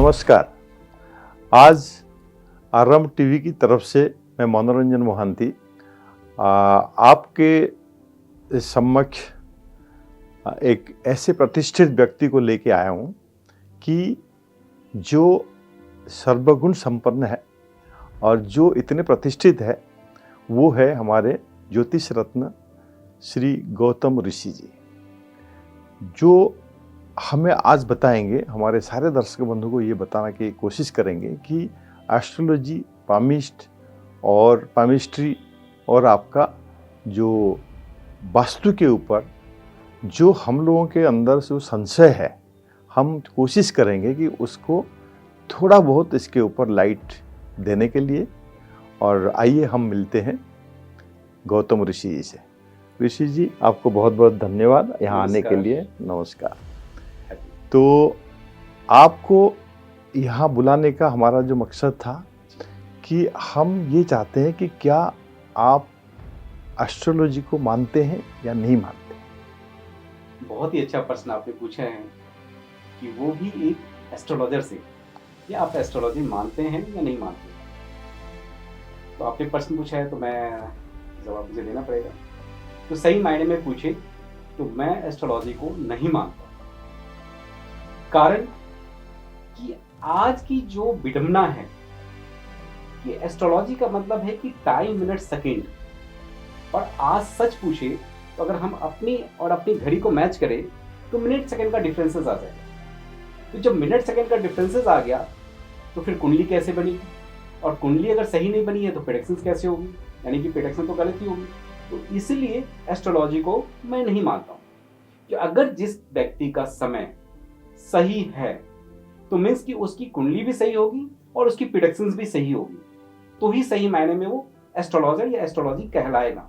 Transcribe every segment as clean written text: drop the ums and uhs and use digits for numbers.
नमस्कार। आज आरंभ टीवी की तरफ से मैं मनोरंजन मोहंती आपके समक्ष एक ऐसे प्रतिष्ठित व्यक्ति को लेके आया हूँ कि जो सर्वगुण संपन्न है और जो इतने प्रतिष्ठित है, वो है हमारे ज्योतिष रत्न श्री गौतम ऋषि जी, जो हमें आज बताएंगे। हमारे सारे दर्शक बंधु को ये बताना की कोशिश करेंगे कि एस्ट्रोलॉजी, पामिस्ट्री और आपका जो वास्तु के ऊपर जो हम लोगों के अंदर जो संशय है, हम कोशिश करेंगे कि उसको थोड़ा बहुत इसके ऊपर लाइट देने के लिए। और आइए हम मिलते हैं गौतम ऋषि जी से। ऋषि जी, आपको बहुत बहुत धन्यवाद यहाँ आने के लिए। नमस्कार। तो आपको यहाँ बुलाने का हमारा जो मकसद था कि हम ये चाहते हैं कि क्या आप एस्ट्रोलॉजी को मानते हैं या नहीं मानते। बहुत ही अच्छा प्रश्न आपने पूछा है कि वो भी एक एस्ट्रोलॉजर से, कि आप एस्ट्रोलॉजी मानते हैं या नहीं मानते। तो आपने प्रश्न पूछा है तो मैं जवाब मुझे देना पड़ेगा। तो सही मायने में पूछे तो मैं एस्ट्रोलॉजी को नहीं मानता। कारण कि आज की जो विडंबना है कि एस्ट्रोलॉजी का मतलब है कि टाइम, मिनट, सेकेंड। और आज सच पूछे तो अगर हम अपनी और अपनी घड़ी को मैच करें तो मिनट सेकेंड का डिफरेंसेस आ जाएगा। तो जब मिनट सेकेंड का डिफरेंसेस आ गया तो फिर कुंडली कैसे बनी, और कुंडली अगर सही नहीं बनी है तो प्रेडिक्शंस कैसे होगी, यानी कि प्रेडिक्शन तो गलत ही होगी। तो इसलिए एस्ट्रोलॉजी को मैं नहीं मानता हूँ कि अगर जिस व्यक्ति का समय सही है तो मीन्स कि उसकी कुंडली भी सही होगी और उसकी प्रेडिक्शंस भी सही होगी, तो ही सही मायने में वो एस्ट्रोलॉजर या एस्ट्रोलॉजी कहलाएगा।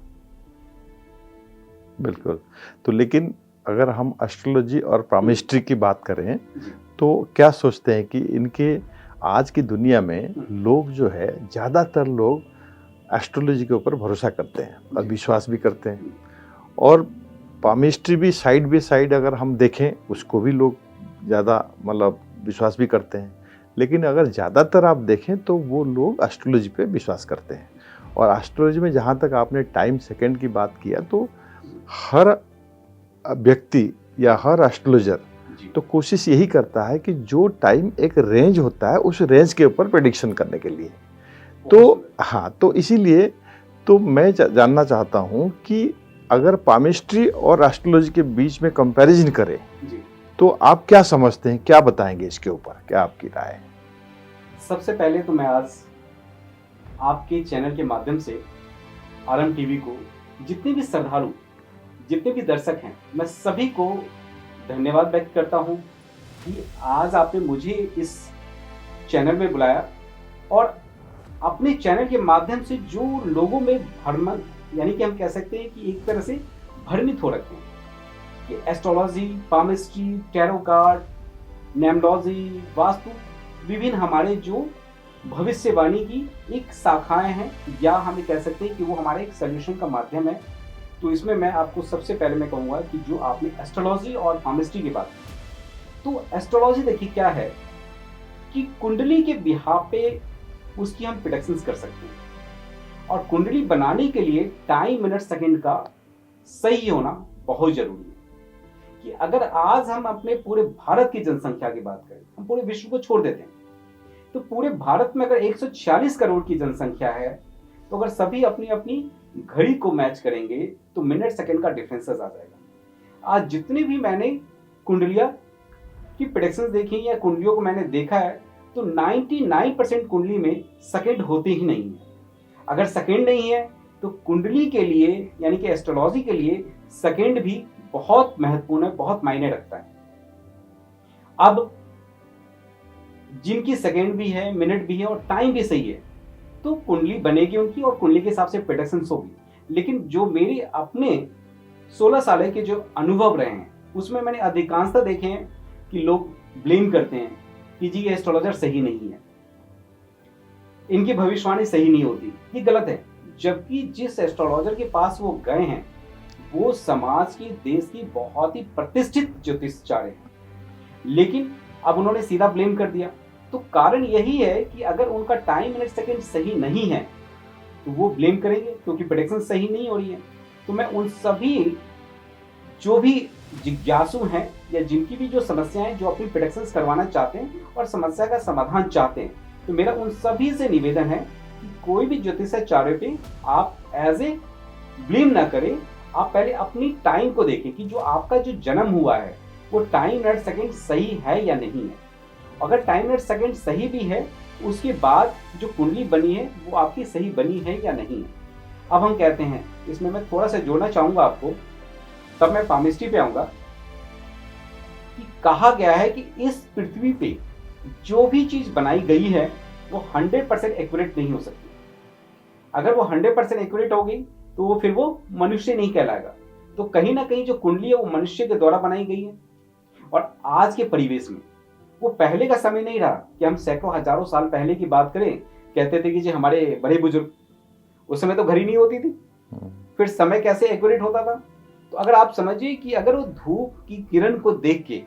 बिल्कुल। तो लेकिन अगर हम एस्ट्रोलॉजी और पामिस्ट्री की बात करें तो क्या सोचते हैं कि इनके आज की दुनिया में लोग जो है, ज़्यादातर लोग एस्ट्रोलॉजी के ऊपर भरोसा करते हैं और विश्वास भी करते हैं, और पामिस्ट्री भी साइड बाय साइड अगर हम देखें उसको भी लोग ज़्यादा मतलब विश्वास भी करते हैं। लेकिन अगर ज़्यादातर आप देखें तो वो लोग एस्ट्रोलॉजी पे विश्वास करते हैं। और एस्ट्रोलॉजी में जहाँ तक आपने टाइम, सेकंड की बात किया, तो हर व्यक्ति या हर एस्ट्रोलॉजर तो कोशिश यही करता है कि जो टाइम एक रेंज होता है उस रेंज के ऊपर प्रेडिक्शन करने के लिए। तो हाँ, तो इसीलिए तो मैं जानना चाहता हूँ कि अगर पामिस्ट्री और एस्ट्रोलॉजी के बीच में कंपैरिजन करें तो आप क्या समझते हैं, क्या बताएंगे इसके ऊपर, क्या आपकी राय है। सबसे पहले तो मैं आज आपके चैनल के माध्यम से आरएम टीवी को, जितने भी श्रद्धालु, जितने भी दर्शक हैं, मैं सभी को धन्यवाद व्यक्त करता हूं कि आज आपने मुझे इस चैनल में बुलाया और अपने चैनल के माध्यम से जो लोगों में भ्रम, यानी कि हम कह सकते हैं कि एक तरह से भ्रमित हो रखे हैं कि astrology, palmistry, tarot card, numerology, vastu, विभिन्न हमारे जो भविष्यवाणी की एक शाखाएं हैं, या हम कह सकते हैं कि वो हमारे एक सॉल्यूशन का माध्यम है। तो इसमें मैं आपको सबसे पहले मैं कहूँगा कि जो आपने एस्ट्रोलॉजी और पामिस्ट्री की बात की, तो एस्ट्रोलॉजी देखिए क्या है कि कुंडली के बिहाफ पे उसकी हम प्रेडिक्शंस कर सकते हैं, और कुंडली बनाने के लिए टाइम, मिनट, सेकेंड का सही होना बहुत जरूरी है। कि अगर आज हम अपने पूरे भारत की जनसंख्या की बात करें, हम पूरे विश्व को छोड़ देते हैं, तो पूरे भारत में अगर 146 करोड़ की जनसंख्या है, तो अगर सभी अपनी अपनी घड़ी को मैच करेंगे तो मिनट सेकंड का डिफरेंसेस आ जाएगा। आज जितनी भी मैंने कुंडलियां की प्रेडिक्शंस देखी या कुंडलियों को मैंने देखा है, तो 99% कुंडली में सेकंड होते ही नहीं है। अगर सेकंड नहीं है तो कुंडली के लिए, यानी कि एस्ट्रोलॉजी के लिए, सेकंड भी बहुत महत्वपूर्ण है, बहुत मायने रखता है। अब जिनकी सेकंड भी है, मिनट भी है और टाइम भी सही है, तो कुंडली बनेगी उनकी और कुंडली के हिसाब से प्रेडिक्शंस होगी। लेकिन जो मेरे अपने 16 साल के जो अनुभव रहे हैं, उसमें मैंने अधिकांशतः देखे हैं कि लोग ब्लेम करते हैं कि जी ये एस्ट्रोलॉजर सही नहीं है, इनकी भविष्यवाणी सही नहीं होती। ये गलत है। जबकि जिस एस्ट्रोलॉजर के पास वो गए हैं वो समाज की, देश की बहुत ही प्रतिष्ठित ज्योतिषाचार्य हैं, लेकिन अब उन्होंने सीधा ब्लेम कर दिया तो कारण यही है कि अगर उनका टाइम मिनट सेकंड सही नहीं है तो वो ब्लेम करेंगे क्योंकि प्रेडिक्शन सही नहीं हो रही है। तो मैं उन सभी जो भी जिज्ञासु हैं या जिनकी भी जो समस्याएं, जो अपनी प्रेडिक्शंस करवाना चाहते हैं और समस्या का समाधान चाहते हैं, तो मेरा उन सभी से निवेदन है कि कोई भी ज्योतिषाचार्य पे आप एज ए ब्लेम ना करें। आप पहले अपनी टाइम को देखें कि जो आपका जो जन्म हुआ है वो टाइम मिनट सेकंड सही है या नहीं है। अगर टाइम मिनट सेकंड सही भी है, उसके बाद जो कुंडली बनी है वो आपकी सही बनी है या नहीं है। अब हम कहते हैं, इसमें मैं थोड़ा सा जोड़ना चाहूंगा आपको, तब मैं पामिस्ट्री पे आऊंगा, कि कहा गया है कि इस पृथ्वी पे जो भी चीज बनाई गई है वो 100% एक्यूरेट नहीं हो सकती। अगर वो 100% एक्यूरेट होगी तो वो फिर वो मनुष्य नहीं कहलाएगा। तो कहीं ना कहीं जो कुंडली है वो मनुष्य के द्वारा बनाई गई है। और आज के परिवेश में वो पहले का समय नहीं रहा कि हम सैकड़ों हजारों साल पहले की बात करें, कहते थे कि जी हमारे बड़े बुजुर्ग, उस समय तो घड़ी नहीं होती थी, फिर समय कैसे एक्यूरेट होता था। तो अगर आप समझिए कि अगर वो धूप की किरण को देख के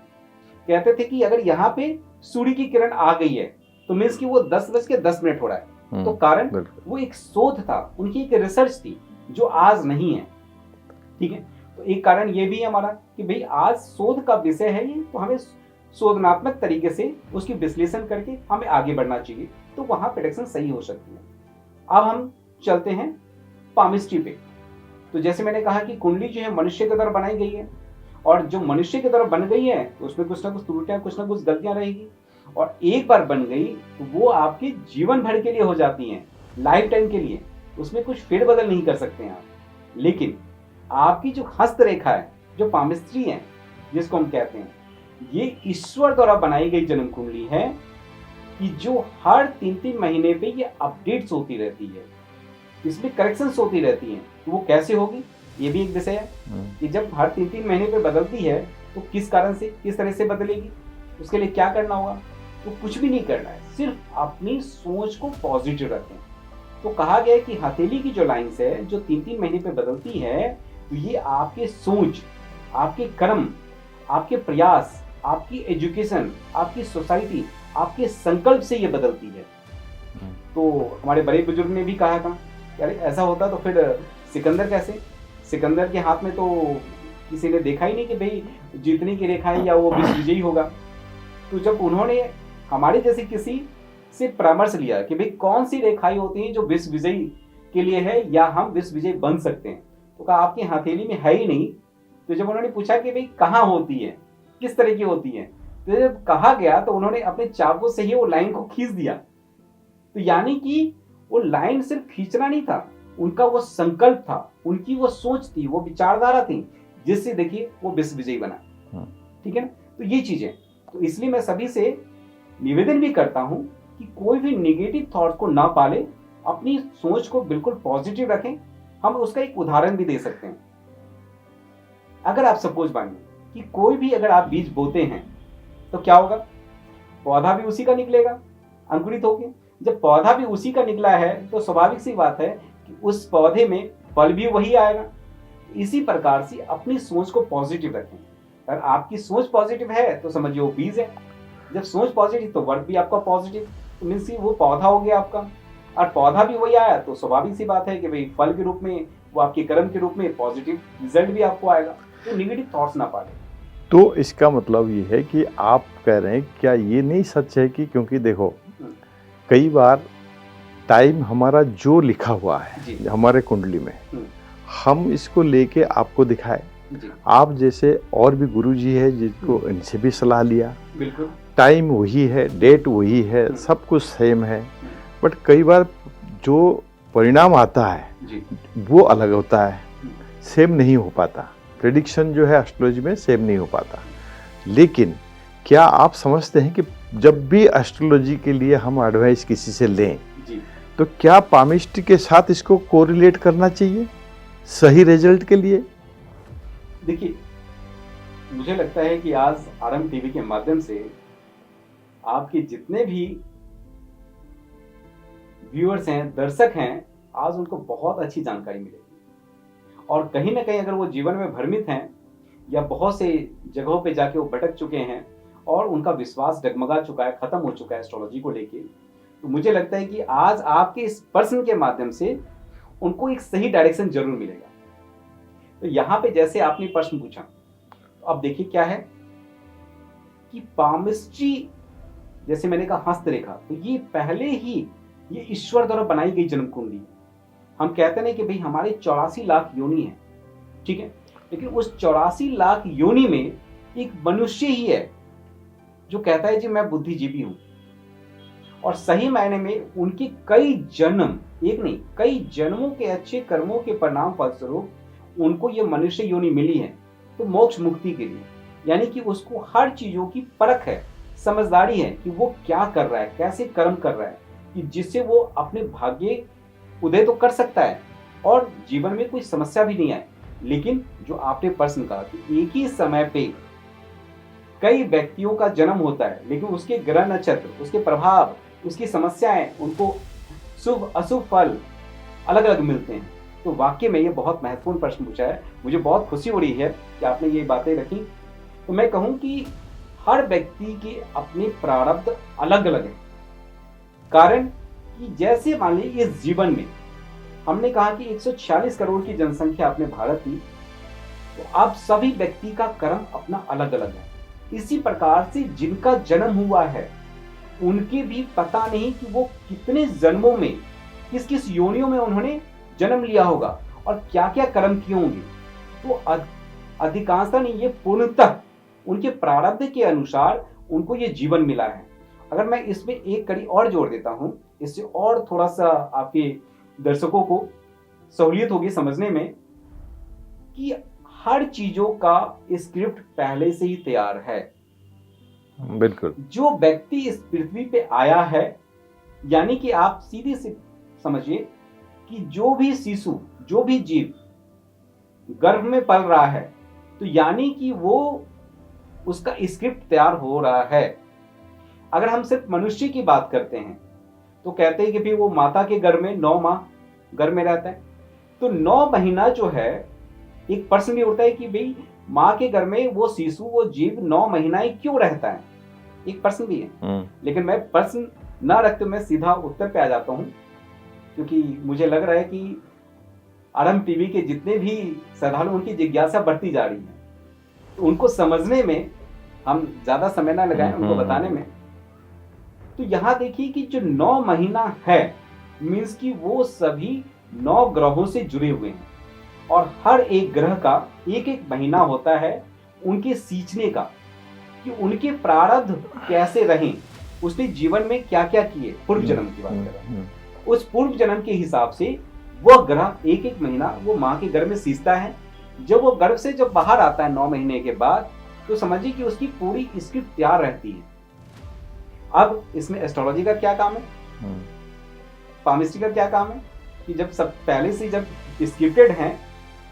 कहते थे कि अगर यहाँ पे सूर्य की किरण आ गई है तो मीन्स कि वो 10:10 हो रहा है। तो कारण वो एक शोध था, उनकी एक रिसर्च थी जो आज नहीं है। ठीक है, तो एक कारण ये भी है हमारा कि भाई आज शोध का विषय है ये, तो हमें शोधनात्मक तरीके से उसकी विश्लेषण करके हमें आगे बढ़ना चाहिए, तो वहां प्रेडिक्शन सही हो सकती है। अब हम चलते हैं पामिस्ट्री पे। तो जैसे मैंने कहा कि कुंडली जो है मनुष्य की तरह बनाई गई है, और जो मनुष्य की तरह बन गई है तो उसमें कुछ ना कुछ त्रुटियां, कुछ ना कुछ गलतियां रहेगी, और एक बार बन गई तो वो आपके जीवन भर के लिए हो जाती हैं, लाइफ टाइम के लिए, उसमें कुछ फेरबदल नहीं कर सकते हैं आप। लेकिन आपकी जो हस्तरेखा है, जो पामिस्ट्री है जिसको हम कहते हैं, ये ईश्वर द्वारा बनाई गई जन्म कुंडली है कि जो हर 3-3 महीने पे ये अपडेट्स होती रहती है, इसमें करेक्शंस होती रहती हैं। तो वो कैसे होगी, ये भी एक विषय है कि जब हर 3-3 महीने पे बदलती है तो किस कारण से, किस तरह से बदलेगी, उसके लिए क्या करना होगा। तो कुछ भी नहीं करना है, सिर्फ अपनी सोच को पॉजिटिव रखें। तो कहा गया है कि हथेली की जो लाइन्स है जो 3-3 महीने पे बदलती है, तो ये आपके सोच, आपके कर्म, आपके प्रयास, आपकी एजुकेशन, आपकी सोसाइटी, आपके संकल्प से ये बदलती है। तो हमारे बड़े बुजुर्ग ने भी कहा था कि अरे ऐसा होता तो फिर सिकंदर कैसे, सिकंदर के हाथ में तो किसी ने देखा ही नहीं कि भाई जीतने की रेखाएं या वो विश्व विजयी होगा। तो जब उन्होंने हमारे जैसे किसी से परामर्श लिया कि भाई कौन सी रेखाएं होती हैं जो विश्व विजयी के लिए है या हम विश्व विजयी बन सकते हैं, तो कहा आपकी हथेली में है ही नहीं। तो जब उन्होंने पूछा कि भाई कहाँ होती है, किस तरह की होती है, तो जब कहा गया तो उन्होंने अपने चाकू से ही वो लाइन को खींच दिया। तो यानी कि वो लाइन सिर्फ खींचना नहीं था, उनका वो संकल्प था, उनकी वो सोच थी, वो विचारधारा थी, जिससे देखिए वो विश्व विजयी बना। ठीक है ना, तो ये चीजें, तो इसलिए मैं सभी से निवेदन भी करता हूं कि कोई भी नेगेटिव थॉट को ना पाले, अपनी सोच को बिल्कुल पॉजिटिव रखें। हम उसका एक उदाहरण भी दे सकते हैं। अगर आप सपोज मानिए कि कोई भी अगर आप बीज बोते हैं तो क्या होगा, पौधा भी उसी का निकलेगा, अंकुरित होके। जब पौधा भी उसी का निकला है तो स्वाभाविक सी बात है कि उस पौधे में फल भी वही आएगा। इसी प्रकार से अपनी सोच को पॉजिटिव रखें। अगर आपकी सोच पॉजिटिव है तो समझिए वो बीज है, जब सोच पॉजिटिव तो वर्क भी आपका पॉजिटिव, तो मीन्स वो पौधा हो गया आपका, और पौधा भी वही आया तो स्वाभाविक सी बात है कि भाई फल के रूप में, वो आपके कर्म के रूप में पॉजिटिव रिजल्ट भी आपको आएगा। तो निगेटिव थॉट्स ना पालें। तो इसका मतलब ये है कि आप कह रहे हैं, क्या ये नहीं सच है कि क्योंकि देखो कई बार टाइम हमारा जो लिखा हुआ है हमारे कुंडली में, हम इसको लेके आपको दिखाए, आप जैसे और भी गुरुजी है जिनको इनसे भी सलाह लिया, बिल्कुल टाइम वही है, डेट वही है, सब कुछ सेम है, बट कई बार जो परिणाम आता है वो अलग होता है, सेम नहीं हो पाता। प्रेडिक्शन जो है एस्ट्रोलॉजी में सेम नहीं हो पाता। लेकिन क्या आप समझते हैं कि जब भी एस्ट्रोलॉजी के लिए हम एडवाइस किसी से लें तो क्या पामिस्ट्री के साथ इसको कोरिलेट करना चाहिए सही रिजल्ट के लिए? देखिए, मुझे लगता है कि आज आरएम टीवी के माध्यम से आपके जितने भी व्यूअर्स हैं, दर्शक हैं, आज उनको बहुत अच्छी जानकारी मिलेगी। और कहीं ना कहीं अगर वो जीवन में भ्रमित हैं या बहुत से जगहों पे जाके वो भटक चुके हैं और उनका विश्वास डगमगा चुका है, खत्म हो चुका है एस्ट्रोलॉजी को लेके। तो मुझे लगता है कि आज आपके इस प्रश्न के माध्यम से उनको एक सही डायरेक्शन जरूर मिलेगा। तो यहाँ पे जैसे आपने प्रश्न पूछा, तो अब देखिए क्या है कि पामिस्ट्री, जैसे मैंने कहा हस्तरेखा, तो ये पहले ही ये ईश्वर द्वारा बनाई गई जन्म कुंडली है। हम कहते नहीं कि भाई हमारे 84 लाख योनि है, ठीक है, लेकिन उस 84 लाख योनि में एक मनुष्य ही है जो कहता है जी मैं बुद्धिजीवी हूं, और सही मायने में उनके कई जन्म, एक नहीं कई जन्मों के अच्छे कर्मों के परिणाम फलस्वरूप उनको ये मनुष्य योनि मिली है, तो मोक्ष मुक्ति के लिए। यानी कि उसको हर चीजों की परख है, समझदारी है कि वो क्या कर रहा है, कैसे कर्म कर रहा है, कि जिससे वो अपने भाग्य उदय तो कर सकता है और जीवन में कोई समस्या भी नहीं आए। लेकिन जो आपने प्रश्न कहा कि एक ही समय पे कई व्यक्तियों का जन्म होता है, लेकिन उसके ग्रह नक्षत्र, उसके प्रभाव, उसकी समस्याएं, उनको शुभ अशुभ फल अलग अलग मिलते हैं। तो वाकई में ये बहुत महत्वपूर्ण प्रश्न पूछा है। मुझे बहुत खुशी हो रही है कि आपने ये बातें रखी। तो मैं कहूँ कि हर व्यक्ति के अपने प्रारब्ध अलग अलग हैं। कारण कि जैसे मान लीजिए इस जीवन में हमने कहा कि 146 करोड़ की जनसंख्या अपने भारत की, तो अब सभी व्यक्ति का कर्म अपना अलग अलग है। इसी प्रकार से जिनका जन्म हुआ है उनके भी पता नहीं कि वो कितने जन्मों में, किस किस योनियों में उन्होंने जन्म लिया होगा और क्या क्या कर्म किए होंगे। तो अधिकांशतः नहीं, ये पूर्णतः उनके प्रारब्ध के अनुसार उनको ये जीवन मिला है। अगर मैं इसमें एक कड़ी और जोड़ देता हूं, इससे और थोड़ा सा आपके दर्शकों को सहूलियत होगी समझने में कि हर चीजों का स्क्रिप्ट पहले से ही तैयार है। बिल्कुल। जो व्यक्ति इस पृथ्वी पे आया है, यानी कि आप सीधे से समझिए कि जो भी शिशु, जो भी जीव गर्भ में पल रहा है, तो यानी कि वो उसका स्क्रिप्ट तैयार हो रहा है। अगर हम सिर्फ मनुष्य की बात करते हैं तो कहते हैं कि भाई वो माता के गर्भ में 9 माह गर्भ में रहता है, तो 9 महीना जो है, एक प्रश्न भी उठता है कि भाई माँ के गर्भ में वो शिशु, वो जीव 9 महीना क्यों रहता है, एक प्रश्न भी है। लेकिन मैं प्रश्न ना रखते मैं सीधा उत्तर पे आ जाता हूँ, क्योंकि मुझे लग रहा है कि आरएम टीवी के जितने भी श्रद्धालु, उनकी जिज्ञासा बढ़ती जा रही है, तो उनको समझने में हम ज्यादा समय ना लगाएं, उनको बताने में। तो यहाँ देखिए कि जो 9 महीना है, मीन्स कि वो सभी 9 ग्रहों से जुड़े हुए हैं, और हर एक ग्रह का एक एक महीना होता है उनके सींचने का, कि उनके प्रारब्ध कैसे रहें, उसने जीवन में क्या क्या किए, पूर्व जन्म की बात कर रहा हूं। उस पूर्व जन्म के हिसाब से वह ग्रह एक एक महीना वो माँ के गर्भ में सींचता है। जब वो गर्भ से जब बाहर आता है 9 महीने के बाद, तो समझिए कि उसकी पूरी स्क्रिप्ट तैयार रहती है। अब इसमें एस्ट्रोलॉजी का क्या काम है, पामिस्ट्री का क्या काम है, कि जब सब पहले से जब स्क्रिप्टेड हैं,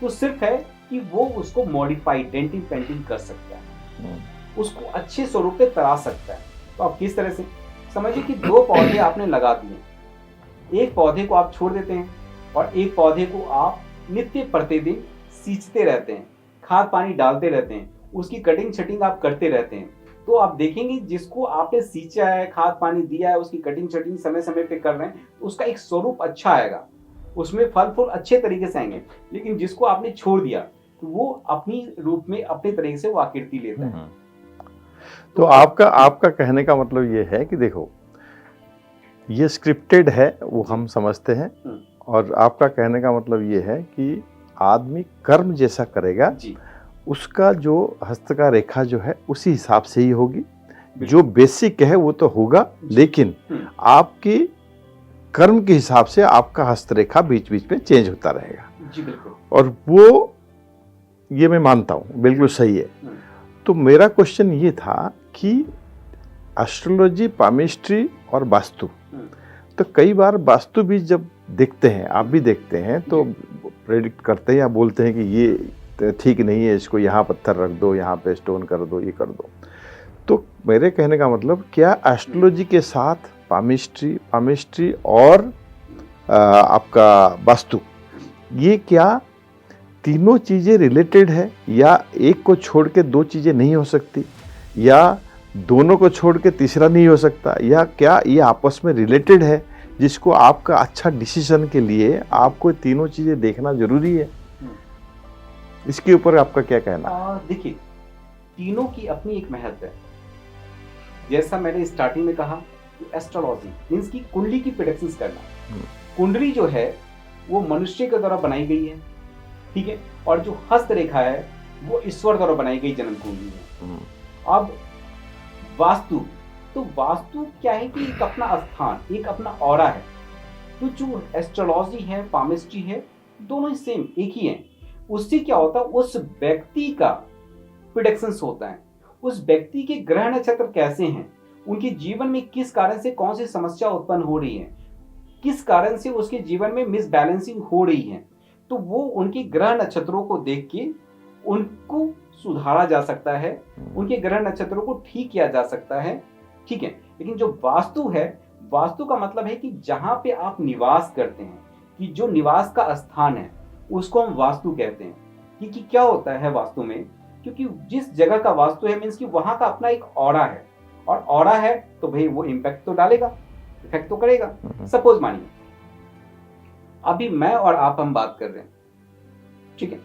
तो सिर्फ है कि वो उसको मॉडिफाई, डेंटिंग पेंटिंग कर सकता है, उसको अच्छे स्वरूप पे तरा सकता है। तो आप किस तरह से समझिए कि 2 पौधे आपने लगा दिए, एक पौधे को आप छोड़ देते हैं और एक पौधे को आप नित्य प्रतिदिन सींचते रहते हैं, खाद पानी डालते रहते हैं, उसकी कटिंग छटिंग आप करते रहते हैं। तो आप देखेंगे जिसको आपने सींचा है, खाद पानी दिया है, उसकी कटिंग छटिंग समय समय पे कर रहे हैं, तो उसका एक स्वरूप अच्छा आएगा, उसमें फल फूल अच्छे तरीके से आएंगे। लेकिन जिसको आपने छोड़ दिया, तो वो अपनी रूप में अपने तरीके से वो आकृति लेता है। तो आपका कहने का मतलब ये है कि देखो, ये स्क्रिप्टेड है, वो हम समझते हैं, और आपका कहने का मतलब ये है कि आदमी कर्म जैसा करेगा जी, उसका जो हस्त का रेखा जो है उसी हिसाब से ही होगी। जो बेसिक है वो तो होगा, लेकिन आपकी कर्म के हिसाब से आपका हस्तरेखा बीच बीच में चेंज होता रहेगा जी, बिल्कुल। और वो ये मैं मानता हूँ बिल्कुल सही है। तो मेरा क्वेश्चन ये था कि एस्ट्रोलॉजी, पामिस्ट्री और वास्तु, तो कई बार वास्तु भी जब देखते हैं, आप भी देखते हैं, तो प्रेडिक्ट करते हैं या बोलते हैं कि ये ठीक नहीं है, इसको यहाँ पत्थर रख दो, यहाँ पे स्टोन कर दो, ये कर दो। तो मेरे कहने का मतलब, क्या एस्ट्रोलॉजी के साथ पामिस्ट्री और आपका वास्तु, ये क्या तीनों चीज़ें रिलेटेड है, या एक को छोड़ के 2 चीज़ें नहीं हो सकती, या दोनों को छोड़ के तीसरा नहीं हो सकता, या क्या ये आपस में रिलेटेड है जिसको आपका अच्छा डिसीजन के लिए आपको तीनों चीजें देखना जरूरी है? इसके ऊपर आपका क्या कहना है? देखिए, तीनों की अपनी एक महत्व है। जैसा मैंने स्टार्टिंग में कहा कि एस्ट्रोलॉजी मीन्स की कुंडली की प्रेडिक्शंस करना। कुंडली जो है वो मनुष्य के द्वारा बनाई गई है, ठीक है, और जो हस्तरेखा है वो ईश्वर द्वारा बनाई गई जन्म कुंडली है। अब वास्तु, तो वास्तु क्या है कि एक अपना स्थान, एक अपना ऑरा है। तो जो एस्ट्रोलॉजी है, पामिस्ट्री है, दोनों ही सेम एक ही है। उससे क्या होता है, उस व्यक्ति का प्रेडिक्शंस होता है, उस व्यक्ति के ग्रह नक्षत्र कैसे हैं, उनके जीवन में किस कारण से कौन सी समस्या उत्पन्न हो रही है, किस कारण से उसके जीवन में मिसबैलेंसिंग हो रही है, तो वो उनके ग्रह नक्षत्रों को देख के उनको सुधारा जा सकता है, उनके ग्रह नक्षत्रों को ठीक किया जा सकता है, ठीक है। लेकिन जो वास्तु है, वास्तु का मतलब है कि जहां पे आप निवास करते हैं, कि जो निवास का स्थान है उसको हम वास्तु कहते हैं। क्योंकि क्या होता है वास्तु में, क्योंकि जिस जगह का वास्तु है मीन्स कि वहां का अपना एक ऑरा है, और ऑरा है तो भाई वो इम्पैक्ट तो डालेगा, इफेक्ट तो करेगा। सपोज मानिए अभी मैं और आप हम बात कर रहे हैं, ठीक है,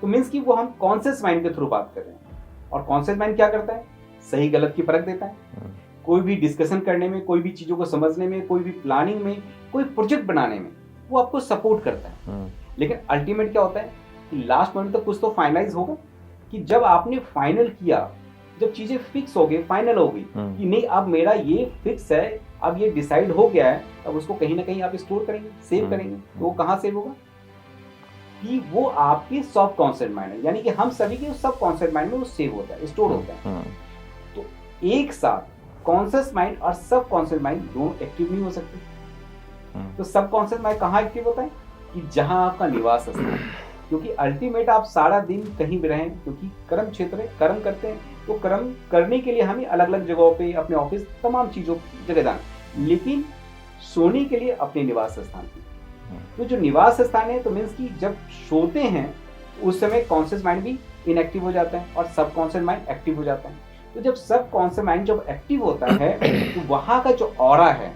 तो मीन्स कि वो हम कॉन्शियस माइंड के थ्रू बात कर रहे हैं, और कॉन्शियस माइंड क्या करता है, सही गलत की परख देता है। कोई भी डिस्कशन करने में, कोई भी चीजों को समझने में, कोई भी प्लानिंग में, कोई प्रोजेक्ट बनाने में वो आपको सपोर्ट करता है। लेकिन अल्टीमेट क्या होता है कि लास्ट मोमेंट तक कुछ तो फाइनलाइज होगा, कि जब आपने फाइनल किया, जब चीजें फिक्स हो गई, फाइनल हो गई कि नहीं अब मेरा ये फिक्स है, अब ये डिसाइड हो गया है, अब उसको कहीं ना कहीं आप स्टोर करेंगे, सेव करेंगे। तो वो कहाँ सेव होगा, कि वो आपके सब कॉन्शियस माइंड है, यानी कि हम सभी के सब कॉन्शियस माइंड में वो सेव होता है, स्टोर होता है। तो एक साथ कॉन्शियस माइंड और सब कॉन्शियस माइंड दोनों एक्टिव नहीं हो सकते। तो सब कॉन्शियस माइंड कहाँ एक्टिव होता है, कि जहां आपका निवास स्थान है। क्योंकि अल्टीमेट आप सारा दिन कहीं भी रहें, क्योंकि कर्म क्षेत्र है, कर्म करते हैं, तो कर्म करने के लिए हमें अलग अलग जगहों पे, अपने ऑफिस, तमाम चीजों जगह जाना, लेकिन सोने के लिए अपने निवास स्थान पे। तो जो निवास स्थान है, तो मीन्स कि जब सोते हैं उस समय कॉन्शियस माइंड भी इनएक्टिव हो जाता है और सब कॉन्शियस माइंड एक्टिव हो जाता है। तो जब सब कॉन्शियस माइंड जब एक्टिव होता है, तो वहां का जो ऑरा है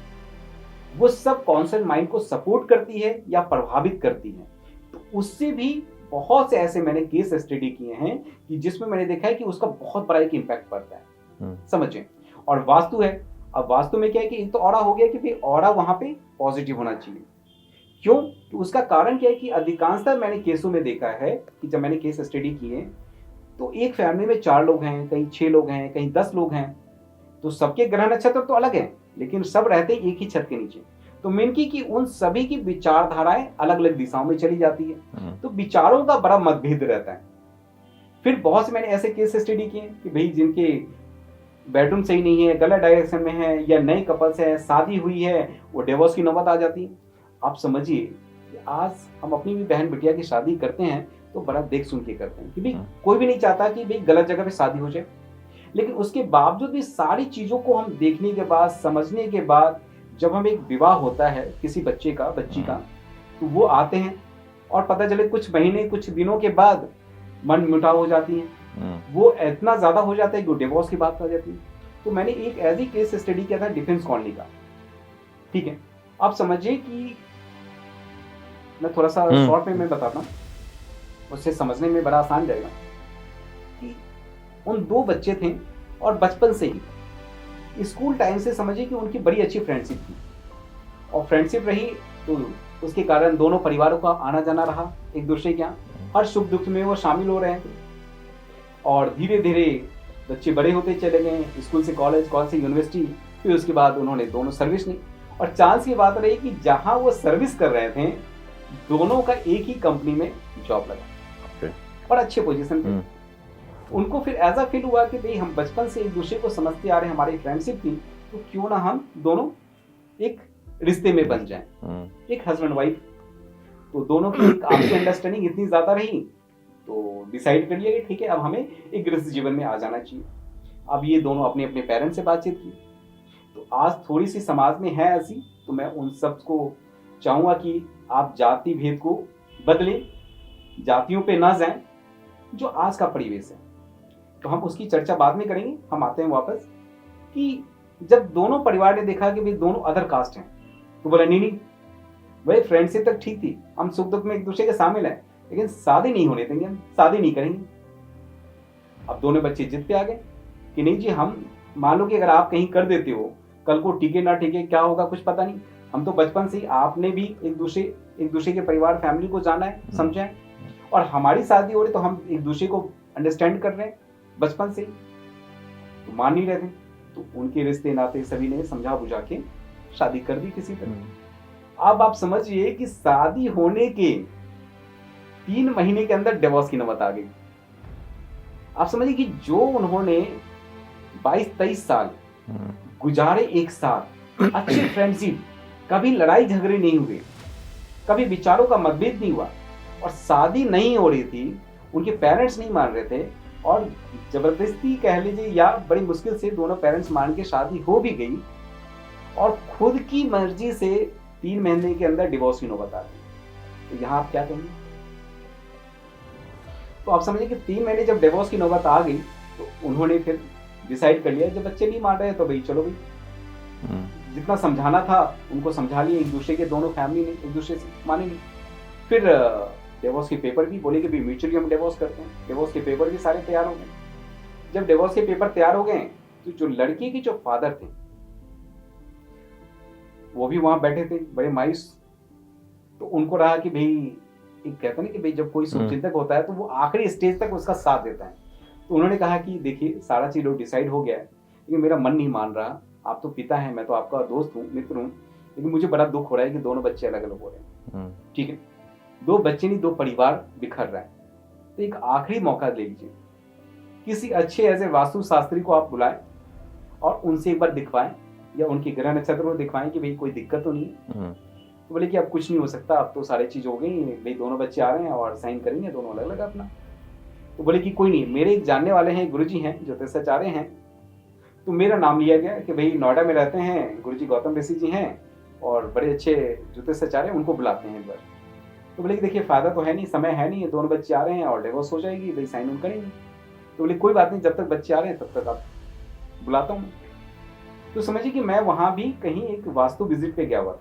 वो सब कॉन्शियस माइंड को सपोर्ट करती है या प्रभावित करती है। तो उससे भी बहुत से ऐसे मैंने केस स्टडी किए हैं कि जिसमें मैंने देखा है कि उसका बहुत बड़ा एक इम्पैक्ट पड़ता है, समझे। और वास्तु है, अब वास्तु में क्या है कि एक तो ऑरा हो गया कि भाई ऑरा वहां पे पॉजिटिव होना चाहिए। क्यों, तो उसका कारण क्या है कि अधिकांशतः मैंने केसों में देखा है कि जब मैंने केस स्टडी किए, तो एक फैमिली में 4 लोग हैं, कहीं 6 लोग हैं, कहीं 10 लोग हैं, तो सबके ग्रह नक्षत्र तो अलग हैं, लेकिन सब रहते एक ही छत के नीचे। तो मेन की उन सभी की विचारधाराएं अलग अलग दिशाओं में चली जाती है, तो विचारों का बड़ा मतभेद रहता है। फिर बहुत से मैंने ऐसे केस स्टडी किए कि भाई जिनके बेडरूम सही नहीं है, गलत डायरेक्शन में है, या नए कपल्स है, शादी हुई है, वो डिवोर्स की नौबत आ जाती है। आप समझिए कि आज हम अपनी भी बहन बिटिया की शादी करते हैं तो बड़ा देख सुन के करते हैं, कि भाई कोई भी नहीं चाहता कि भाई गलत जगह पे शादी हो जाए। लेकिन उसके बावजूद भी सारी चीजों को हम देखने के बाद, समझने के बाद, जब हम एक विवाह होता है किसी बच्चे का, बच्ची का, तो वो आते हैं और पता चले कुछ महीने, कुछ दिनों के बाद मन मुटाव हो जाती है, वो इतना ज्यादा हो जाता है कि वो डिवोर्स की बात आ जाती है। तो मैंने एक ऐसी केस स्टडी किया था डिफेंस कॉलोनी का, ठीक है। आप समझिए कि मैं थोड़ा सा शॉर्ट में मैं बताता हूँ, उससे समझने में बड़ा आसान रहेगा। कि उन 2 बच्चे थे और बचपन से ही स्कूल टाइम से समझिए कि उनकी बड़ी अच्छी फ्रेंडशिप थी, और फ्रेंडशिप रही तो उसके कारण दोनों परिवारों का आना जाना रहा एक दूसरे के यहाँ, हर सुख दुख में वो शामिल हो रहे थे। और धीरे धीरे बच्चे बड़े होते चले गए, स्कूल से कॉलेज, कॉलेज से यूनिवर्सिटी, फिर उसके बाद उन्होंने दोनों सर्विस ली। और चांस की बात रही कि जहां वो सर्विस कर रहे थे, दोनों का एक ही कंपनी में जॉब लगा और अच्छे पोजीशन पे। उनको फिर ऐसा फील हुआ कि भाई हम बचपन से एक दूसरे को समझते आ रहे हैं, हमारी फ्रेंडशिप थी, तो क्यों ना हम दोनों एक रिश्ते में बन जाएं, एक हस्बैंड वाइफ। तो दोनों की एक आपसी अंडरस्टैंडिंग इतनी ज्यादा रही, तो डिसाइड कर लिया कि ठीक है अब हमें एक गृहस्थ जीवन में आ जाना चाहिए। अब ये दोनों अपने अपने पेरेंट्स से बातचीत की। तो आज थोड़ी सी समाज में है ऐसी, तो मैं उन सब को चाहूंगा कि आप जाति भेद को बदलें, जातियों पे ना जाएं, जो आज का परिवेश है। तो हम उसकी चर्चा बाद में करेंगे। हम आते हैं वापस कि जब दोनों परिवार ने देखा कि भाई दोनों अदर कास्ट हैं, तो बोला नहीं नहीं भाई, फ्रेंडशिप तक ठीक थी, हम सुख दुख में एक दूसरे के शामिल हैं, लेकिन शादी नहीं होने देंगे, हम शादी नहीं करेंगे। अब दोनों बच्चे जिद पे आ गए कि नहीं जी, हम मान लो कि अगर आप कहीं कर देते हो, कल को टिके ना टिके क्या होगा कुछ पता नहीं, हम तो बचपन से ही आपने भी एक दूसरे के परिवार फैमिली को जाना है, समझा है, और हमारी शादी हो रही तो हम एक दूसरे को अंडरस्टैंड कर रहे हैं बचपन से ही, तो मान नहीं रहे थे। तो उनके रिश्ते नाते सभी ने समझा बुझा के शादी कर दी किसी तरह। अब आप समझिए कि शादी होने के 3 महीने के अंदर डिवोर्स की नौबत आ गई। आप समझिए कि जो उन्होंने 22-23 साल गुजारे एक साथ, अच्छी फ्रेंडशिप, कभी लड़ाई झगड़े नहीं हुए, कभी विचारों का मतभेद नहीं हुआ, और शादी नहीं हो रही थी, उनके पेरेंट्स नहीं मान रहे थे, और जबरदस्ती कह लीजिए या बड़ी मुश्किल से दोनों पेरेंट्स मान के शादी हो भी गई, और खुद की मर्जी से 3 महीने के अंदर डिवोर्स की नौबत आ गई। तो यहाँ आप क्या कहेंगे? तो आप समझिए कि 3 महीने जब डिवोर्स की नौबत आ गई, तो उन्होंने फिर डिसाइड कर लिया, जब बच्चे नहीं मान रहे तो भाई चलो भाई, जितना समझाना था उनको समझा लिया, एक दूसरे के दोनों फैमिली ने एक दूसरे से माने नहीं। फिर डिवोर्स के पेपर भी बोले कि भाई म्यूचुअली हम डिवोर्स करते हैं। डिवोर्स के पेपर भी सारे तैयार हो गए। जब डिवोर्स के पेपर तैयार हो गए, तो जो लड़की के जो फादर थे वो भी वहां बैठे थे, बड़े मायूस। तो उनको रहा कि भाई, एक कहते ना कि भाई जब कोई शुभचिंतक होता है तो वो आखिरी स्टेज तक उसका साथ देता है। तो उन्होंने कहा कि देखिए, सारा चीज डिसाइड हो गया है, लेकिन मेरा मन नहीं मान रहा, आप तो पिता हैं, मैं तो आपका दोस्त हूँ, मित्र हूँ, लेकिन मुझे बड़ा दुख हो रहा है कि दोनों बच्चे अलग अलग हो रहे हैं। ठीक है, 2 बच्चे नहीं, 2 परिवार बिखर रहे हैं, तो एक आखिरी मौका ले लीजिए, किसी अच्छे ऐसे वास्तु शास्त्री को आप बुलाएं और उनसे एक बार दिखवाएं, या उनके ग्रह नक्षत्र को दिखवाएं कि भाई कोई दिक्कत तो नहीं है। तो बोले कि अब कुछ नहीं हो सकता, अब तो सारी चीज हो गई भाई, दोनों बच्चे आ रहे हैं और साइन करेंगे दोनों अलग अलग अपना। तो बोले कि कोई नहीं, मेरे एक जानने वाले हैं, गुरुजी हैं, ज्योतिषाचार्य हैं, तो मेरा नाम लिया गया कि भाई नोएडा में रहते हैं गुरुजी गौतम ऋषि जी हैं, और बड़े अच्छे ज्योतिषाचार्य, उनको बुलाते हैं एक बार। तो बोले कि देखिए, फायदा तो है नहीं, समय है नहीं, दोनों बच्चे आ रहे हैं और डिवोर्स हो जाएगी, भाई साइन उन करेंगे। तो बोले कोई बात नहीं, जब तक बच्चे आ रहे हैं तब तक आप बुलाता हूँ। तो समझिए कि मैं वहां भी कहीं एक वास्तु विजिट पे गया हुआ था।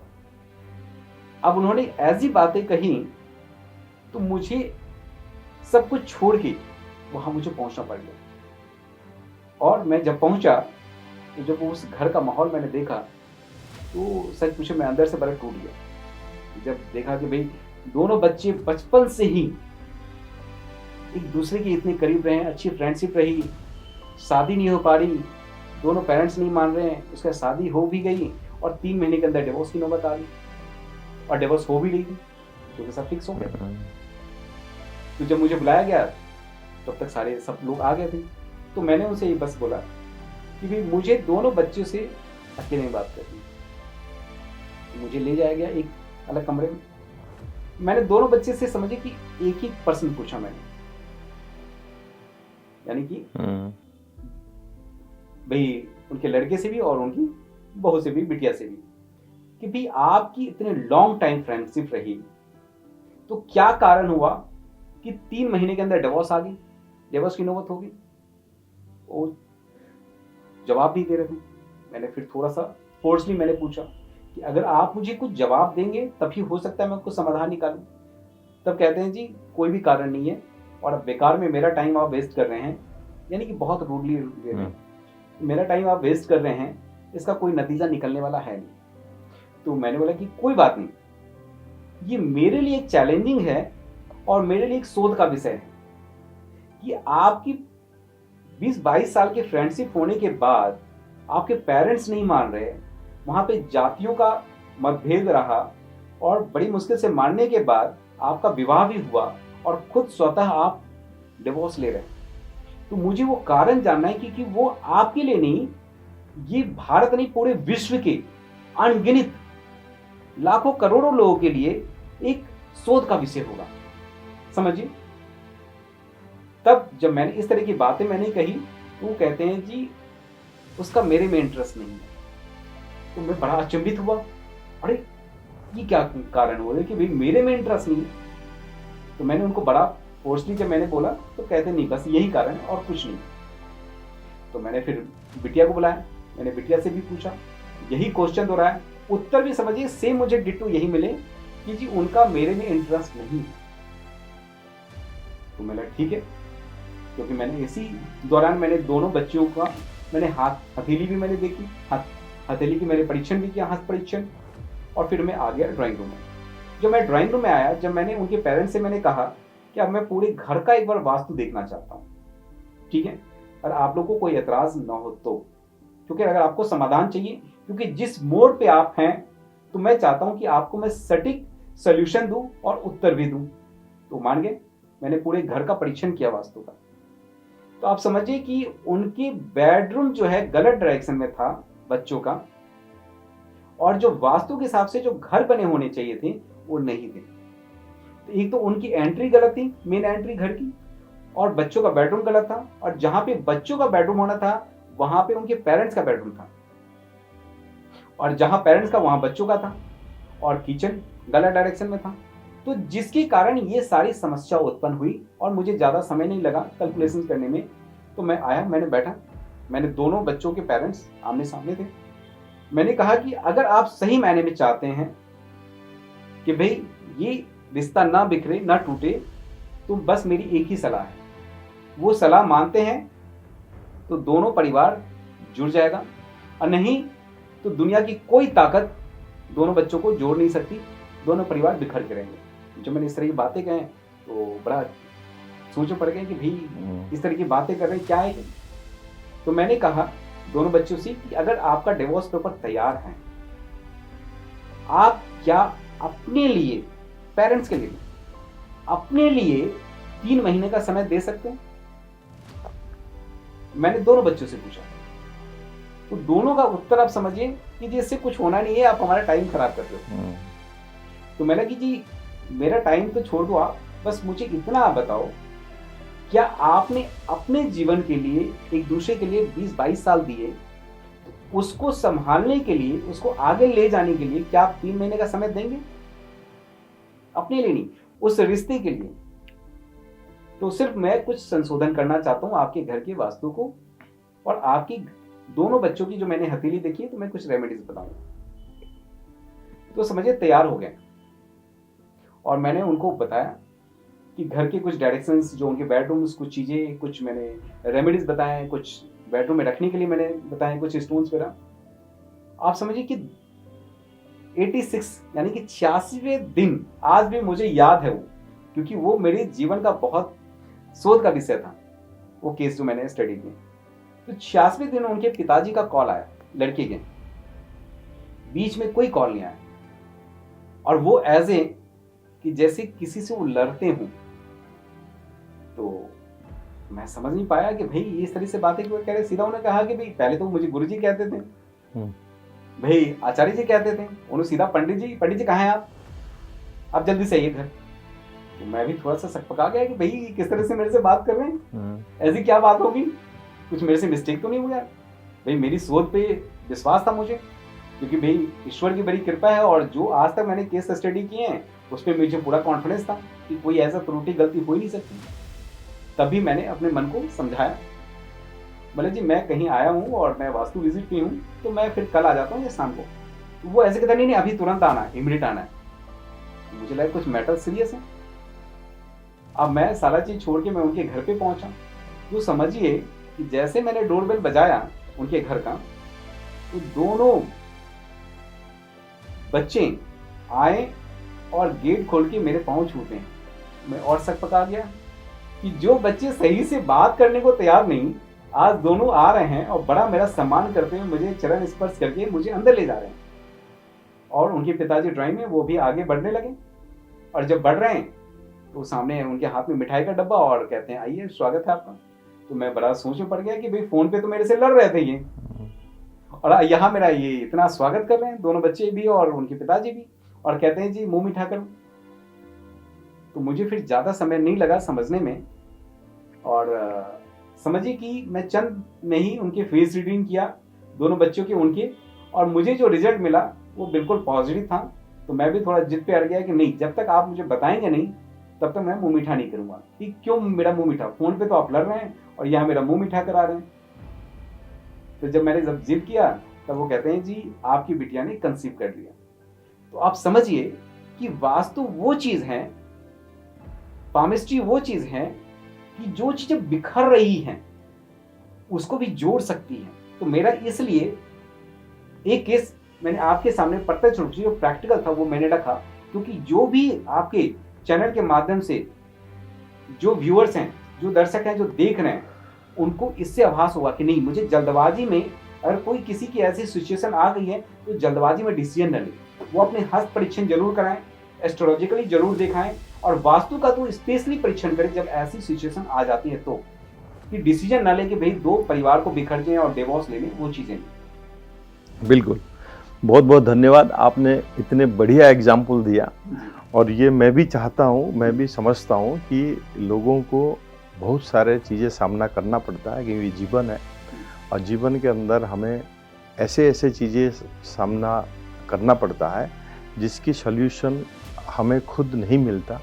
अब उन्होंने ऐसी बातें कही, तो मुझे सब कुछ छोड़ के वहां मुझे पहुंचना पड़ गया। और मैं जब पहुंचा, तो जब उस घर का माहौल मैंने देखा, तो सच पूछे मैं अंदर से बड़ा टूट गया। जब देखा कि भाई दोनों बच्चे बचपन से ही एक दूसरे के इतने करीब रहे, अच्छी फ्रेंडशिप रही, शादी नहीं हो पा रही, दोनों पेरेंट्स नहीं मान रहे हैं, उसका शादी हो भी गई और 3 महीने के अंदर डिवोर्स की नौबत आ गई, और डिवोर्स हो भी गई क्योंकि सब फिक्स हो गया। तो जब मुझे बुलाया गया, तब तक सारे सब लोग आ गए थे। तो मैंने उनसे ये बस बोला कि भाई मुझे दोनों बच्चों से अकेले में बात करनी। तो मुझे ले जाया गया एक अलग कमरे में। मैंने दोनों बच्चे से समझे कि एक ही प्रश्न पूछा मैंने, यानी कि भाई उनके लड़के से भी और उनकी बहू से भी, बिटिया से भी, कि भाई आपकी इतने लॉन्ग टाइम फ्रेंडशिप रही, तो क्या कारण हुआ कि 3 महीने के अंदर डिवोर्स आ गई, डिवोर्स की नौबत हो गई? वो जवाब नहीं दे रहे थे। मैंने फिर थोड़ा सा फोर्सली मैंने पूछा कि अगर आप मुझे कुछ जवाब देंगे तभी हो सकता है मैं उसको समाधान निकालूं। तब कहते हैं जी कोई भी कारण नहीं है, और अब बेकार में मेरा टाइम आप वेस्ट कर रहे हैं, यानी कि बहुत रूडली दे रहे हैं, मेरा टाइम आप वेस्ट कर रहे हैं, इसका कोई नतीजा निकलने वाला है नहीं। तो मैंने बोला कि कोई बात नहीं, ये मेरे लिए एक चैलेंजिंग है और मेरे लिए एक शोध का विषय है कि आपकी 20-22 साल की फ्रेंडशिप होने के बाद आपके पेरेंट्स नहीं मान रहे, वहां पे जातियों का मतभेद रहा, और बड़ी मुश्किल से मानने के बाद आपका विवाह भी हुआ, और खुद स्वतः आप डिवोर्स ले रहे हैं। तो मुझे वो कारण जानना है, क्योंकि वो आपके लिए नहीं, ये भारत नहीं पूरे विश्व के अनगिनत लाखों करोड़ों लोगों के लिए एक शोध का विषय होगा, समझिए। तब जब मैंने इस तरह की बातें मैंने कही, तो वो कहते हैं जी उसका मेरे में इंटरेस्ट नहीं है। तो मैं बड़ा अचंभित हुआ, अरे ये क्या कारण हुआ कि भाई मेरे में इंटरेस्ट नहीं है? तो मैंने उनको बड़ा फोर्सली जब मैंने बोला, तो कहते नहीं बस यही कारण है और कुछ नहीं। तो मैंने फिर बिटिया को बुलाया मैंने बिटिया से भी पूछा, यही क्वेश्चन दोहराया, उत्तर भी समझिए सेम मुझे डिट्टो यही मिले कि जी उनका मेरे में इंटरेस्ट नहीं है। तो मैंने ठीक है, क्योंकि मैंने इसी दौरान मैंने दोनों बच्चियों का मैंने हथेली भी मैंने देखी, हथेली की मैंने परीक्षण भी किया, हस्त परीक्षण, और फिर मैं आ गया ड्राइंग रूम में। जब मैं ड्राइंग रूम में आया, जब मैंने उनके पेरेंट्स से मैंने कहा कि अब मैं पूरे घर का एक बार वास्तु देखना चाहता हूँ, ठीक है, और आप लोगों को कोई एतराज ना हो तो, क्योंकि अगर आपको समाधान चाहिए, क्योंकि जिस मोड पे आप हैं, तो मैं चाहता हूं कि आपको मैं सटीक सोल्यूशन दूं और उत्तर भी दूं। तो मान गए, मैंने पूरे घर का परीक्षण किया वास्तु का। तो आप समझिए कि उनकी बेडरूम जो है गलत डायरेक्शन में था बच्चों का, और जो वास्तु के हिसाब से जो घर बने होने चाहिए थे वो नहीं थे। तो एक तो उनकी एंट्री गलत थी, मेन एंट्री घर की, और बच्चों का बेडरूम गलत था, और जहां पे बच्चों का बेडरूम होना था वहां पे उनके पेरेंट्स का बेडरूम था, और जहां पेरेंट्स का वहां बच्चों का था, और किचन गलत डायरेक्शन में था। तो जिसके कारण ये सारी समस्या उत्पन्न हुई, और मुझे ज़्यादा समय नहीं लगा कैलकुलेशन करने में। तो मैं आया, मैंने बैठा, मैंने दोनों बच्चों के पेरेंट्स आमने सामने थे। मैंने कहा कि अगर आप सही मायने में चाहते हैं कि भाई ये रिश्ता ना बिखरे ना टूटे, तो बस मेरी एक ही सलाह है, वो सलाह मानते हैं तो दोनों परिवार जुड़ जाएगा, और नहीं तो दुनिया की कोई ताकत दोनों बच्चों को जोड़ नहीं सकती, दोनों परिवार बिखर के रहेंगे। जब मैंने इस तरह की बातें कहें तो बड़ा सोच पड़ गए कि भाई इस तरह की बातें कर रहे क्या है। तो मैंने कहा दोनों बच्चों से कि अगर आपका डिवोर्स पेपर तैयार है, आप क्या अपने लिए, पेरेंट्स के लिए, अपने लिए 3 महीने का समय दे सकते हैं? मैंने दोनों बच्चों से पूछा, तो दोनों का उत्तर आप समझिए कि जी इससे कुछ होना नहीं है, आप हमारा टाइम खराब कर रहे हो। तो मैंने कि जी मेरा टाइम तो छोड़ दो आप, बस मुझे इतना आप बताओ, क्या आपने अपने जीवन के लिए एक दूसरे के लिए 20-22 साल दिए, उसको संभालने के लिए, उसको आगे ले जाने के लिए क्या आप 3 महीने का समय देंगे? अपने लिए नहीं, उस रिश्ते के लिए। तो सिर्फ मैं कुछ संशोधन करना चाहता हूं आपके घर के वास्तु को, और आपकी दोनों बच्चों की जो मैंने हथेली देखी है, तो मैं कुछ रेमेडीज बताऊंगा। तो समझिए तैयार हो गए, और मैंने उनको बताया कि घर के कुछ डायरेक्शंस, जो उनके बेडरूम्स, कुछ चीजें, कुछ मैंने रेमेडीज बताए, कुछ बेडरूम में रखने के लिए मैंने बताए, कुछ स्टोन्स वगैरह। आप समझिए कि 86 यानी कि 86वें दिन आज भी मुझे याद है वो, क्योंकि वो मेरे जीवन का बहुत शोध का विषय था, वो केस जो मैंने स्टडी किया। तो 86वें दिन उनके पिताजी का कॉल आया, लड़के के, बीच में कोई कॉल नहीं आया, और वो एज ए कि जैसे किसी से वो लड़ते हों। तो मैं समझ नहीं पाया कि भाई इस तरह से बातें क्यों कह रहे। सीधा उन्होंने कहा कि भाई पहले तो मुझे गुरुजी कहते थे, भाई आचार्य जी कहते थे, उन्होंने सीधा पंडित जी कहाँ हैं आप जल्दी से आइए घर। तो मैं भी थोड़ा सा सकपका गया कि भाई किस तरह से मेरे से बात कर रहे हैं, ऐसी क्या बात होगी, कुछ मेरे से मिस्टेक तो नहीं हुआ। भाई मेरी सोच पे विश्वास था मुझे, क्योंकि भाई ईश्वर की बड़ी कृपा है, और जो आज तक मैंने केस स्टडी किए हैं उस पर मुझे पूरा कॉन्फिडेंस था कि कोई ऐसा त्रुटि गलती हो ही नहीं सकती। तभी मैंने अपने मन को समझाया, बोले जी मैं कहीं आया हूँ और मैं वास्तु विजिट पे हूँ, तो मैं फिर कल आ जाता हूँ या शाम को। तो वो ऐसे कहता नहीं अभी तुरंत आना है, इमीडिएट आना है। मुझे लगा कुछ मैटर सीरियस है। अब मैं सारा चीज छोड़ के मैं उनके घर पे पहुंचा। तो समझिए कि जैसे मैंने डोरबेल बजाया उनके घर का, तो दोनों बच्चे आए और गेट खोल के मेरे पांव छूते। मैं और सकपका गया कि जो बच्चे सही से बात करने को तैयार नहीं, आज दोनों आ रहे हैं और बड़ा मेरा सम्मान करते हुए मुझे चरण स्पर्श करके मुझे अंदर ले जा रहे हैं। और उनके पिताजी ड्राइंग में वो भी आगे बढ़ने लगे, और जब बढ़ रहे हैं तो सामने उनके हाथ में मिठाई का डब्बा, और कहते हैं आइए स्वागत है आपका। तो मैं बड़ा सोच में पड़ गया कि भाई फोन पे तो मेरे से लड़ रहे थे ये, और यहाँ मेरा ये इतना स्वागत कर रहे हैं, दोनों बच्चे भी और उनके पिताजी भी, और कहते हैं जी मुंह मीठा करो। तो मुझे फिर ज्यादा समय नहीं लगा समझने में, और समझिए कि मैं चंद में ही उनके फेस रीडिंग किया, दोनों बच्चों के उनके, और मुझे जो रिजल्ट मिला वो बिल्कुल पॉजिटिव था। तो मैं भी थोड़ा जिद पे अड़ गया कि नहीं, जब तक आप मुझे बताएंगे नहीं तब तक मैं मुंह मीठा नहीं करूंगा। कि क्यों मेरा मुंह मीठा, फोन पे तो आप लड़ रहे हैं और यहाँ मेरा मुंह मीठा करा रहे हैं। तो जब मैंने जिद किया तब वो कहते हैं जी आपकी बिटिया ने कंसीव कर लिया। तो आप समझिए कि वास्तु वो चीज है, पामिस्ट्री वो चीज है कि जो चीजें बिखर रही हैं उसको भी जोड़ सकती है। तो मेरा इसलिए एक केस मैंने आपके सामने प्रत्यक्ष रूप से जो प्रैक्टिकल था वो मैंने रखा, क्योंकि जो भी आपके चैनल के माध्यम से जो व्यूअर्स हैं, जो दर्शक हैं, जो देख रहे हैं, उनको इससे आभास होगा कि नहीं, मुझे जल्दबाजी में अगर कोई किसी की ऐसी सिचुएशन आ गई है तो जल्दबाजी में डिसीजन न ले, वो अपने हस्त परीक्षण जरूर कराएं, एस्ट्रोलॉजिकली जरूर दिखाएं और वास्तु का तो स्पेशली परीक्षण करें जब ऐसी सिचुएशन आ जाती है, तो कि डिसीजन न ले कि भाई दो परिवार को बिखर जाए और डिवोर्स ले लें, वो चीजें नहीं। बिल्कुल, बहुत बहुत धन्यवाद, आपने इतने बढ़िया एग्जाम्पल दिया। और ये मैं भी चाहता हूँ, मैं भी समझता हूँ कि लोगों को बहुत सारे चीज़ें सामना करना पड़ता है, क्योंकि जीवन है और जीवन के अंदर हमें ऐसे ऐसे चीज़ें सामना करना पड़ता है जिसकी सॉल्यूशन हमें खुद नहीं मिलता,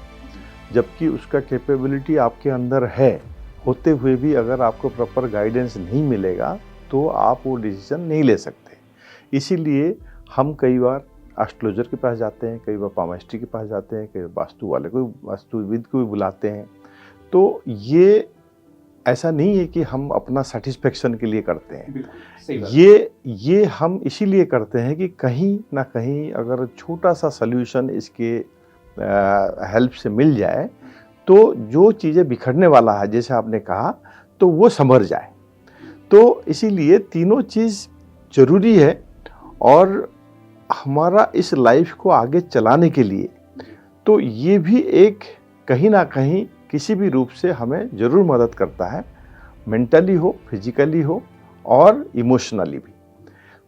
जबकि उसका कैपेबिलिटी आपके अंदर है होते हुए भी अगर आपको प्रॉपर गाइडेंस नहीं मिलेगा तो आप वो डिसीजन नहीं ले सकते। इसीलिए हम कई बार एस्ट्रोलॉजर के पास जाते हैं, कई बार पामिस्ट्री के पास जाते हैं, कई बार वास्तु वाले को, वास्तुविद को भी बुलाते हैं। तो ये ऐसा नहीं है कि हम अपना सेटिस्फेक्शन के लिए करते हैं, ये हम इसीलिए करते हैं कि कहीं ना कहीं अगर छोटा सा सल्यूशन इसके हेल्प से मिल जाए तो जो चीज़ें बिखरने वाला है, जैसे आपने कहा, तो वो संभर जाए। तो इसीलिए तीनों चीज़ ज़रूरी है और हमारा इस लाइफ को आगे चलाने के लिए तो ये भी एक कहीं ना कहीं किसी भी रूप से हमें ज़रूर मदद करता है, मेंटली हो, फिजिकली हो और इमोशनली भी।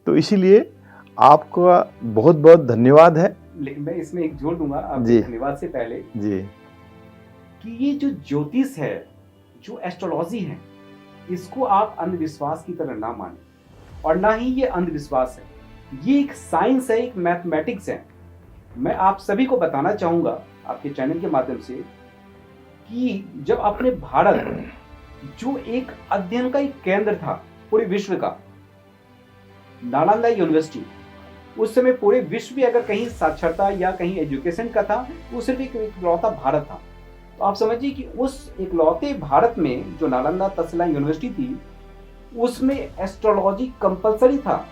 तो इसीलिए आपका बहुत बहुत धन्यवाद है। लेकिन मैं इसमें एक जोड़ दूंगा आपके धन्यवाद से पहले जी, कि ये जो ज्योतिष है, जो एस्ट्रोलॉजी है, इसको आप अंधविश्वास की तरह ना माने और ना ही ये अंधविश्वास है, ये एक साइंस है, एक मैथमेटिक्स है। मैं आप सभी को बताना चाहूंगा आपके चैनल के माध्यम से कि जब अपने भारत जो एक अध्ययन का एक केंद्र था पूरे विश्व का, नालंदा यूनिवर्सिटी, उस समय पूरे विश्व में अगर कहीं साक्षरता या कहीं एजुकेशन का था वो सिर्फ एक इकलौता भारत था। तो आप समझिए कि उस इकलौते भारत में जो नालंदा तक्षशिला यूनिवर्सिटी थी, उसमें एस्ट्रोलॉजी कंपलसरी था।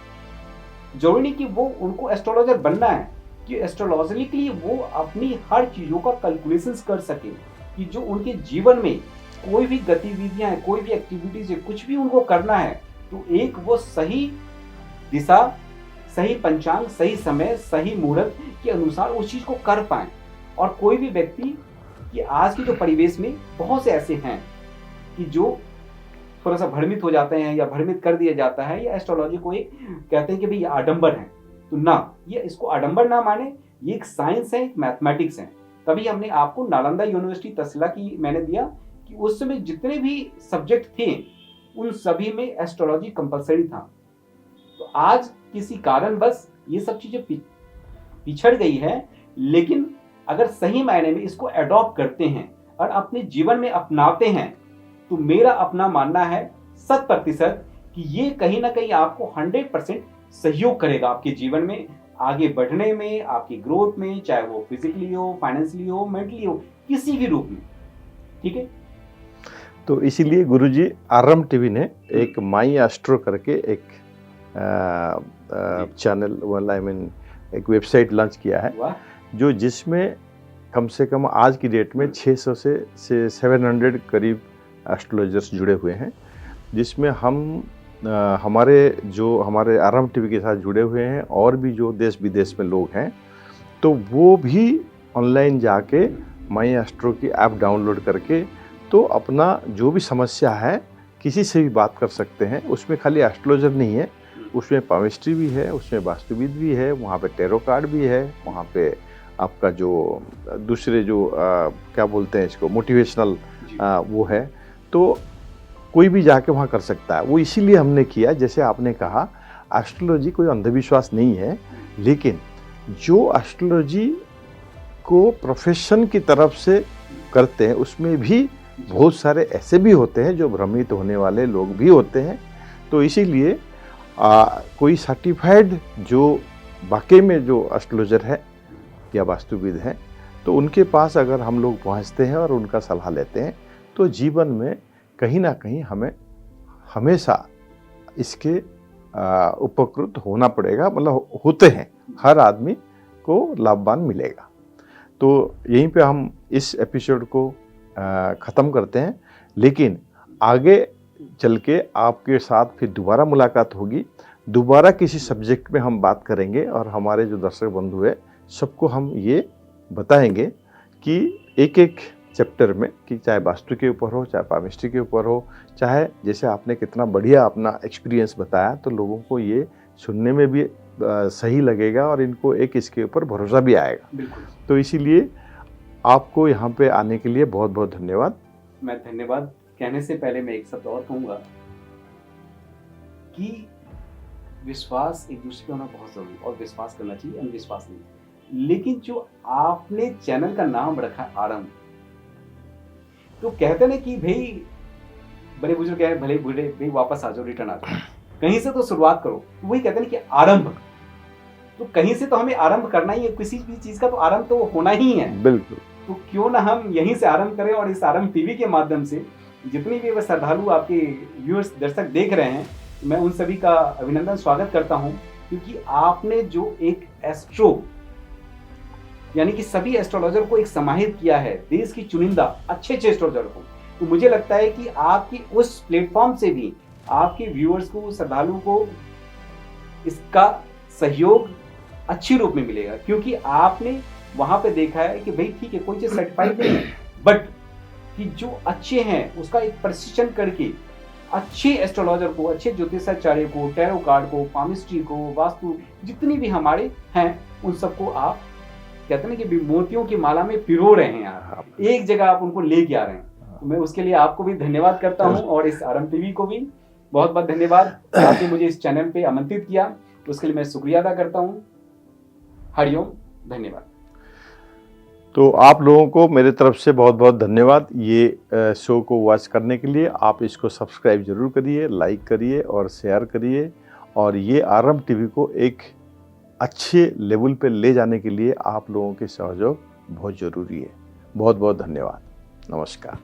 जरूरी नहीं कि वो उनको एस्ट्रोलॉजर बनना है, कि एस्ट्रोलॉजिकली वो अपनी हर चीजों का कैलकुलेशंस कर सके कि जो उनके जीवन में कोई भी गतिविधियां हैं, कोई भी एक्टिविटीज है, कुछ भी उनको करना है तो एक वो सही दिशा, सही पंचांग, सही समय, सही मुहूर्त के अनुसार उस चीज को कर पाए। और कोई भी व्यक्ति कि आज के जो परिवेश में बहुत से ऐसे हैं कि जो थोड़ा सा भ्रमित हो जाते हैं या भ्रमित कर दिया जाता है, या एस्ट्रोलॉजी को एक कहते हैं कि भाई ये आडंबर है, तो ना, ये इसको आडंबर ना माने, ये एक साइंस है, एक मैथमेटिक्स है। तभी हमने आपको नालंदा यूनिवर्सिटी तक्षशिला की मैंने दिया कि उस समय जितने भी सब्जेक्ट थे उन सभी में एस्ट्रोलॉजी कंपलसरी था। तो आज किसी कारण बस ये सब चीजें पिछड़ गई है, लेकिन अगर सही मायने में इसको अडॉप्ट करते हैं और अपने जीवन में अपनाते हैं तो मेरा अपना मानना है 100% कि ये कहीं ना कहीं आपको 100% सहयोग करेगा आपके जीवन में आगे बढ़ने में, आपकी ग्रोथ में, चाहे वो फिजिकली हो, फाइनेंशियली हो, मेंटली हो, किसी भी रूप में। ठीक है, तो इसीलिए गुरुजी आरएम टीवी ने एक माई एस्ट्रो करके एक चैनल, आई मीन एक वेबसाइट लॉन्च किया है, जो जिसमें कम से कम आज की डेट में 600 से 700 करीब एस्ट्रोलॉजर्स जुड़े हुए हैं, जिसमें हम हमारे आरएम टीवी के साथ जुड़े हुए हैं और भी जो देश विदेश में लोग हैं, तो वो भी ऑनलाइन जाके माई एस्ट्रो की ऐप डाउनलोड करके तो अपना जो भी समस्या है किसी से भी बात कर सकते हैं। उसमें खाली एस्ट्रोलॉजर नहीं है, उसमें पामिस्ट्री भी है, उसमें वास्तुविद भी है, वहाँ पे टैरो कार्ड भी है, वहाँ पे आपका जो दूसरे जो क्या बोलते हैं इसको, मोटिवेशनल वो है। तो कोई भी जाके वहाँ कर सकता है। वो इसीलिए हमने किया, जैसे आपने कहा, एस्ट्रोलॉजी कोई अंधविश्वास नहीं है, लेकिन जो एस्ट्रोलॉजी को प्रोफेशन की तरफ से करते हैं उसमें भी बहुत सारे ऐसे भी होते हैं जो भ्रमित होने वाले लोग भी होते हैं। तो इसीलिए कोई सर्टिफाइड जो वाकई में जो एस्ट्रोलॉजर है या वास्तुविद हैं, तो उनके पास अगर हम लोग पहुंचते हैं और उनका सलाह लेते हैं तो जीवन में कहीं ना कहीं हमें हमेशा इसके उपकृत होना पड़ेगा, मतलब होते हैं, हर आदमी को लाभवान मिलेगा। तो यहीं पे हम इस एपिसोड को ख़त्म करते हैं, लेकिन आगे चल के आपके साथ फिर दोबारा मुलाकात होगी, दोबारा किसी सब्जेक्ट में हम बात करेंगे और हमारे जो दर्शक बंधु है सबको हम ये बताएंगे कि एक एक चैप्टर में, कि चाहे वास्तु के ऊपर हो, चाहे पामिस्ट्री के ऊपर हो, चाहे जैसे आपने कितना बढ़िया अपना एक्सपीरियंस बताया, तो लोगों को ये सुनने में भी सही लगेगा और इनको एक इसके ऊपर भरोसा भी आएगा। तो इसीलिए आपको यहाँ पे आने के लिए बहुत बहुत धन्यवाद। मैं धन्यवाद कहने से पहले मैं एक शब्द और कहूँगा कि विश्वास एक दूसरे पे होना बहुत जरूरी, और विश्वास करना चाहिए, अंधविश्वास नहीं। लेकिन जो आपने चैनल का नाम रखा है आरंभ, तो कहते ना कि भाई बड़े बुजुर्ग कह रहे भले बूढ़े भाई वापस आ जाओ, रिटर्न आ जाओ, कहीं से तो शुरुआत करो। तो वही कहते हैं कि आरंभ, तो कहीं से तो हमें आरंभ करना ही है, किसी भी चीज का तो आरंभ तो होना ही है। बिल्कुल। तो क्यों ना हम यहीं से आरंभ करें, और इस आरंभ टीवी के माध्यम से जितनी भी श्रद्धालु आपके व्यूअर्स दर्शक देख रहे हैं, मैं उन सभी का अभिनंदन स्वागत करता हूं, क्योंकि आपने जो एक एस्ट्रो यानी कि सभी एस्ट्रोलॉजर को एक समाहित किया है, देश की चुनिंदा अच्छे एस्ट्रोलॉजर को, तो मुझे लगता है कि आपकी उस प्लेटफॉर्म से भी आपके व्यूअर्स को, श्रद्धालु को इसका सहयोग अच्छी रूप में मिलेगा, क्योंकि आपने वहां पे देखा है कि भाई ठीक है कोई चीज सर्टिफाइड नहीं है, बट कि जो अच्छे हैं उसका एक प्रशिक्षण करके अच्छे एस्ट्रोलॉजर को, अच्छे ज्योतिषाचार्य को, टैरो कार्ड को, पामिस्ट्री को, वास्तु जितनी भी हमारे हैं, उन सबको आप कहते हैं कि मोतियों की माला में पिरो रहे हैं यार, एक जगह आप उनको लेके आ रहे हैं। तो मैं उसके लिए आपको भी धन्यवाद करता हूं, और इस आरंभ टीवी को भी बहुत बहुत धन्यवाद। आपने मुझे इस चैनल पे आमंत्रित किया, उसके लिए मैं शुक्रिया अदा करता हूं। हरिओम, धन्यवाद। तो आप लोगों को मेरे तरफ से बहुत बहुत धन्यवाद ये शो को वॉच करने के लिए। आप इसको सब्सक्राइब जरूर करिए, लाइक करिए और शेयर करिए, और ये आरंभ टीवी को एक अच्छे लेवल पे ले जाने के लिए आप लोगों के सहयोग बहुत ज़रूरी है। बहुत बहुत धन्यवाद। नमस्कार।